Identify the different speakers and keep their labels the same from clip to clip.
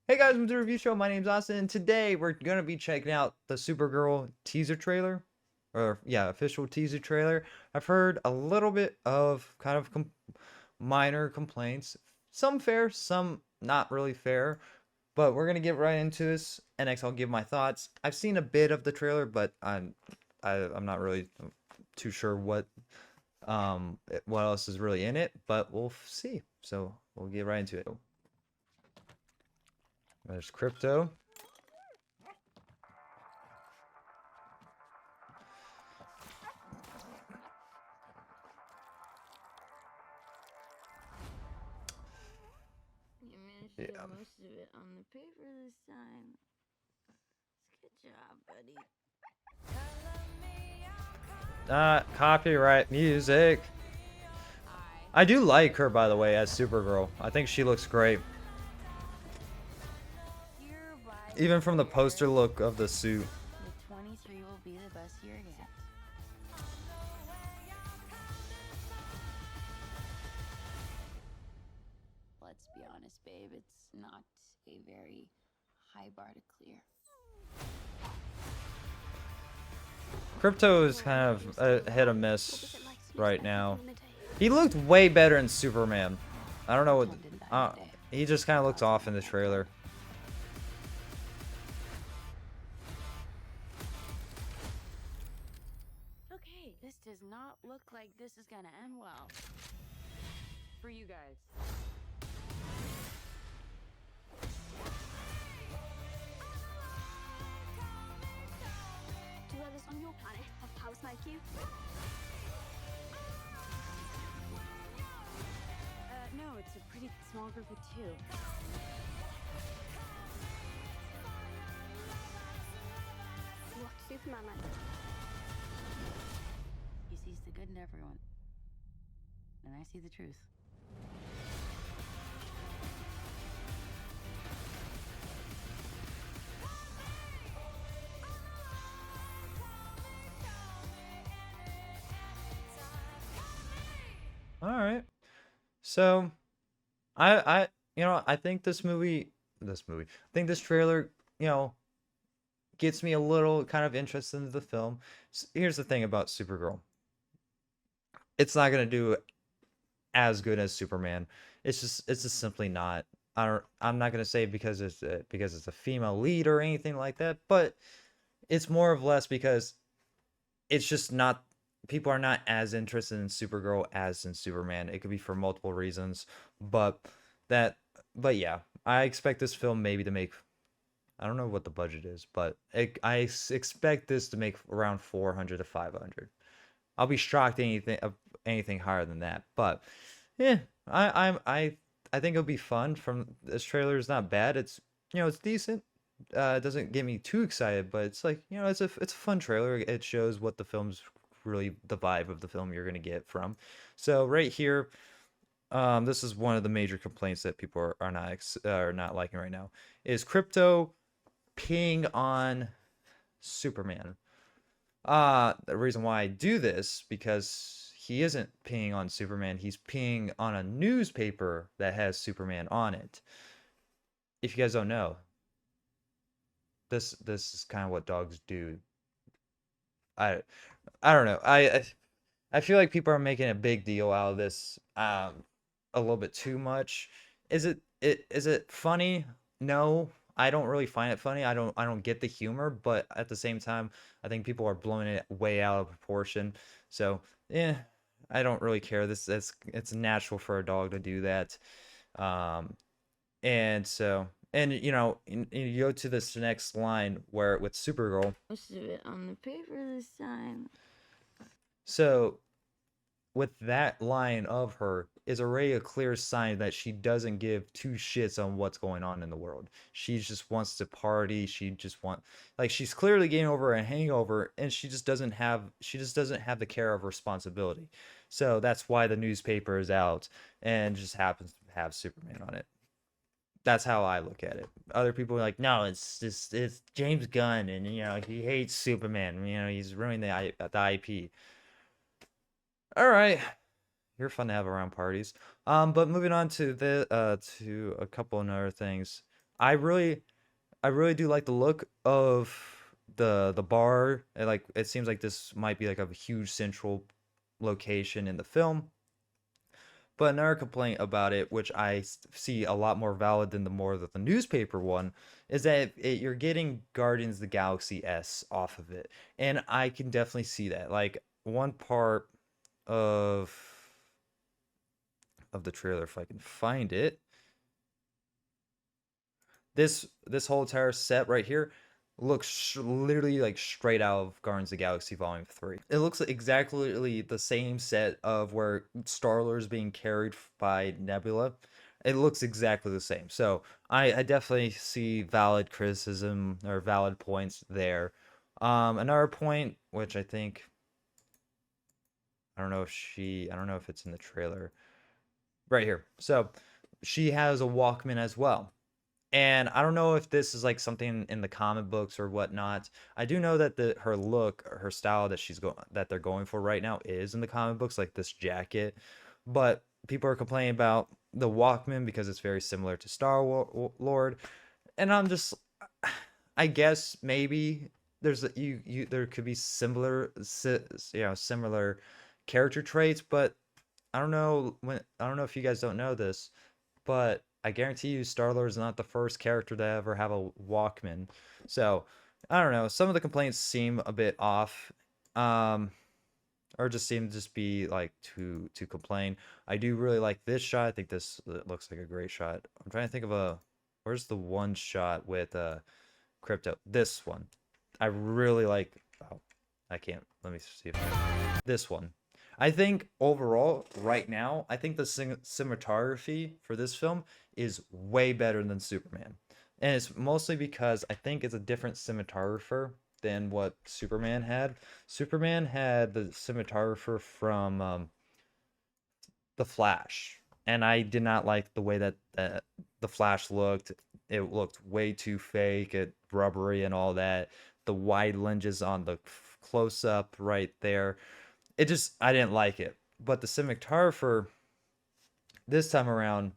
Speaker 1: Hey guys, welcome to the review show. My name's Austin, and today we're gonna be checking out the Supergirl teaser trailer, or yeah, official teaser trailer. I've heard a little bit of kind of minor complaints, some fair, some not really fair, but we're gonna get right into this. And next, I'll give my thoughts. I've seen a bit of the trailer, but I'm not really too sure what else is really in it, but we'll see. So we'll get right into it. There's Krypto.
Speaker 2: You managed to
Speaker 1: Yeah.
Speaker 2: get most of it on the paper this time. Good job, buddy.
Speaker 1: Copyright music. I do like her, by the way, as Supergirl. I think she looks great. Even from the poster look of the suit.
Speaker 2: The 23 will be the best year yet. Let's be honest, babe. It's not a very high bar to clear.
Speaker 1: Krypto is kind of a hit or miss right now. He looked way better in Superman. I don't know what. He just kind of looks off in the trailer.
Speaker 2: Okay, this does not look like this is gonna end well. For you guys.
Speaker 3: Do others on your planet have powers like you?
Speaker 2: No, it's a pretty small group of two.
Speaker 3: What's Superman like?
Speaker 2: He sees the good in everyone. And I see the truth.
Speaker 1: All right. So, I think I think this trailer, gets me a little kind of interested in the film. Here's the thing about Supergirl. It's not gonna do as good as Superman. It's just simply not. I'm not gonna say because it's a female lead or anything like that, but it's more of less because it's just not people are not as interested in Supergirl as in Superman. It could be for multiple reasons, but that but yeah, I expect this film maybe to make I don't know what the budget is, but expect this to make around 400 to 500. I'll be shocked anything higher than that. But yeah, I think it'll be fun. From this trailer is not bad. It's decent. It doesn't get me too excited, but it's like it's a fun trailer. It shows what the film's really the vibe of the film you're gonna get from. So right here, this is one of the major complaints that people are not liking right now. Is Krypto peeing on Superman? The reason why I do this because he isn't peeing on Superman. He's peeing on a newspaper that has Superman on it. If you guys don't know, this is kind of what dogs do. I I don't know. I feel like people are making a big deal out of this a little bit too much. Is it funny? No, I don't really find it funny. I don't get the humor, but at the same time, I think people are blowing it way out of proportion. So, yeah, I don't really care. It's natural for a dog to do that. Um and you go to this next line where with Supergirl.
Speaker 2: Most of it on the paper this time.
Speaker 1: So with that line of her is already a clear sign that she doesn't give two shits on what's going on in the world. She just wants to party. She's clearly getting over a hangover and she just doesn't have the care of responsibility. So that's why the newspaper is out and just happens to have Superman on it. That's how I look at it. Other people are like, no, it's James Gunn and he hates Superman. He's ruining the IP. All right, you're fun to have around parties. But moving on to a couple of other things. I really do like the look of the bar. And like it seems like this might be like a huge central location in the film. But another complaint about it, which see a lot more valid than the newspaper one, is that you're getting Guardians of the Galaxy S off of it, and I can definitely see that. Like one part of the trailer, if I can find it, this whole entire set right here looks literally like straight out of Guardians of the Galaxy Volume 3. It looks exactly the same set of where Star-Lord is being carried by Nebula. It looks exactly the same. So I definitely see valid criticism or valid points there. Another point, which I think I don't know if it's in the trailer. Right here. So she has a Walkman as well. And I don't know if this is like something in the comic books or whatnot. I do know that her look, her style that they're going for right now is in the comic books, like this jacket. But people are complaining about the Walkman because it's very similar to Lord, and I'm just, I guess maybe there could be similar character traits, but I don't know if you guys don't know this, but I guarantee you Star-Lord is not the first character to ever have a Walkman. So, I don't know. Some of the complaints seem a bit off. Um, or just seem to just be like to complain. I do really like this shot. I think this looks like a great shot. I'm trying to think of where's the one shot with Krypto? This one. I really like. Oh, I can't. Let me see if this one. I think overall, right now, I think the cinematography for this film is way better than Superman. And it's mostly because I think it's a different cinematographer than what Superman had. Superman had the cinematographer from The Flash, and I did not like the way that The Flash looked. It looked way too fake, rubbery, and all that. The wide lenses on the close up right there, I didn't like it. But the cinematographer this time around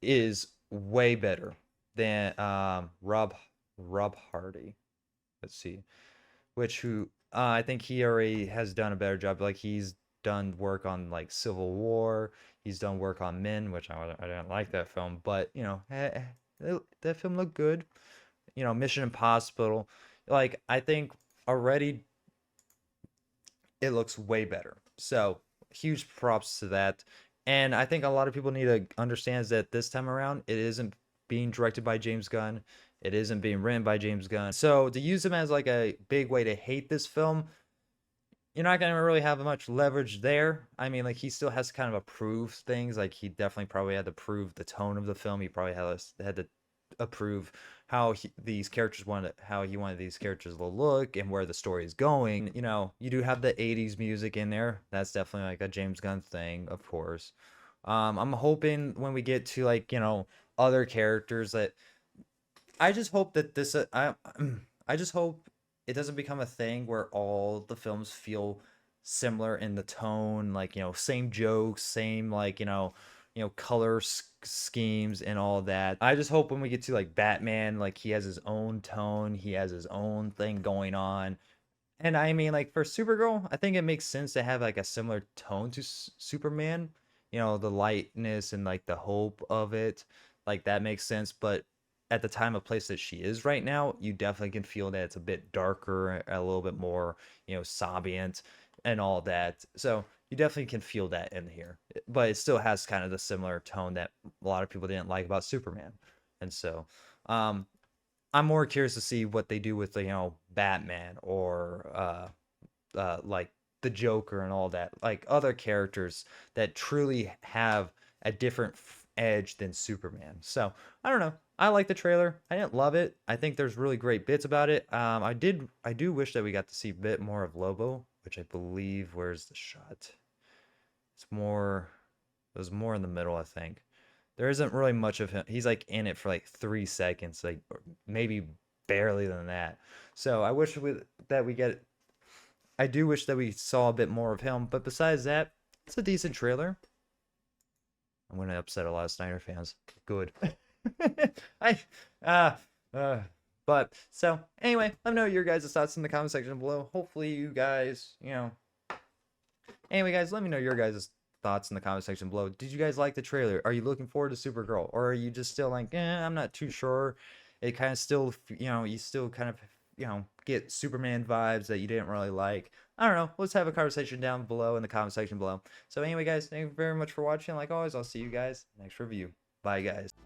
Speaker 1: is way better than Rob Hardy. Let's see, I think he already has done a better job. Like he's done work on like Civil War. He's done work on Men, which I didn't like that film, but that film looked good. Mission Impossible. Like I think already it looks way better. So huge props to that. And I think a lot of people need to understand is that this time around, it isn't being directed by James Gunn. It isn't being written by James Gunn. So to use him as like a big way to hate this film, you're not gonna really have much leverage there. I mean, like he still has to kind of approve things. Like he definitely probably had to prove the tone of the film. He probably had to approve how he wanted these characters to look and where the story is going. You do have the 80s music in there. That's definitely like a James Gunn thing, of course. I'm hoping when we get to like, other characters that I just hope that I just hope it doesn't become a thing where all the films feel similar in the tone, like, same jokes, same like, color schemes and all that. I just hope when we get to like Batman, like he has his own tone, he has his own thing going on. And I mean, like for Supergirl, I think it makes sense to have like a similar tone to Superman. The lightness and like the hope of it, like that makes sense. But at the time of place that she is right now, you definitely can feel that it's a bit darker, a little bit more, Sabiant and all that. So you definitely can feel that in here, but it still has kind of the similar tone that a lot of people didn't like about Superman. And so, um, I'm more curious to see what they do with Batman or like the Joker and all that, like other characters that truly have a different edge than Superman. So I don't know. I like the trailer. I didn't love it. I think there's really great bits about it. I do wish that we got to see a bit more of Lobo, which I believe, where's the shot? It was more in the middle, I think. There isn't really much of him. He's like in it for like 3 seconds, like or maybe barely than that. So that we get. I do wish that we saw a bit more of him, but besides that, it's a decent trailer. I'm gonna upset a lot of Snyder fans. Good. I uh uh but so anyway, let me know your guys' thoughts in the comment section below. Hopefully you guys, anyway guys, let me know your guys' thoughts in the comment section below. Did you guys like the trailer? Are you looking forward to Supergirl? Or are you just still like, I'm not too sure. It kind of still, you still kind of, get Superman vibes that you didn't really like. I don't know. Let's have a conversation down below in the comment section below. So anyway guys, thank you very much for watching. Like always, I'll see you guys next review. Bye guys.